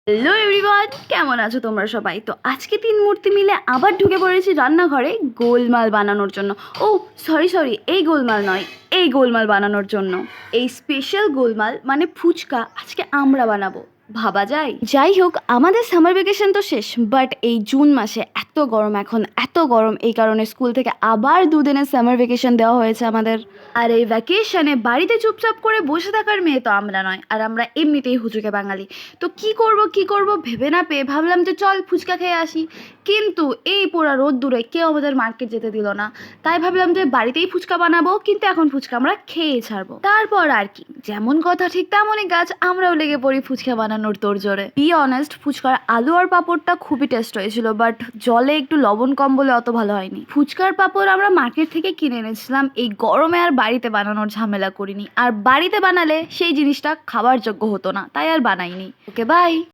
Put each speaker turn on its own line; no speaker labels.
Hello everyone, কেমন আছো তোমরা সবাই? তো আজকে তিন মূর্তি মিলে আবার ঢুকে পড়েছি রান্নাঘরে গোলমাল বানানোর জন্য। ও সরি, এই গোলমাল নয়, এই গোলমাল বানানোর জন্য। এই স্পেশাল গোলমাল মানে ফুচকা আজকে আমরা বানাবো। ভাবা যায়? যাই হোক, আমাদের সামার ভ্যাকেশন তো শেষ, বাট এই জুন মাসে এত গরম, এখন এত গরম, এই কারণে স্কুল থেকে আবার দুদিনের সামার ভ্যাকেশন দেওয়া হয়েছে আমাদের। আর এই ভ্যাকেশনে বাড়িতে চুপচাপ করে বসে থাকার মেয়ে তো আমরা নয়, আর আমরা এমনিতেই হুজুকে বাঙালি। তো কি করব ভেবে না পেয়ে ভাবলাম যে চল ফুচকা খেয়ে আসি। কিন্তু এই পোড়া রোদ্দুরে কেউ আমাদের মার্কেট যেতে দিল না, তাই ভাবলাম যে বাড়িতেই ফুচকা বানাবো, কিন্তু এখন ফুচকা আমরা খেয়ে ছাড়বো। তারপর আর কি, যেমন কথা ঠিক তেমনই গাছ, আমরাও লেগে পড়ি ফুচকা বানানোর তোড়জোড়ে। বি অনেস্ট, ফুচকার আলু আর পাঁপড়টা খুবই টেস্ট হয়েছিল, বাট জলে একটু লবণ কম বলে অত ভালো হয়নি। ফুচকার পাঁপড় আমরা মার্কেট থেকে কিনে এনেছিলাম, এই গরমে আর বাড়িতে বানানোর ঝামেলা করিনি, আর বাড়িতে বানালে সেই জিনিসটা খাবার যোগ্য হতো না, তাই আর বানাইনি। Okay bye.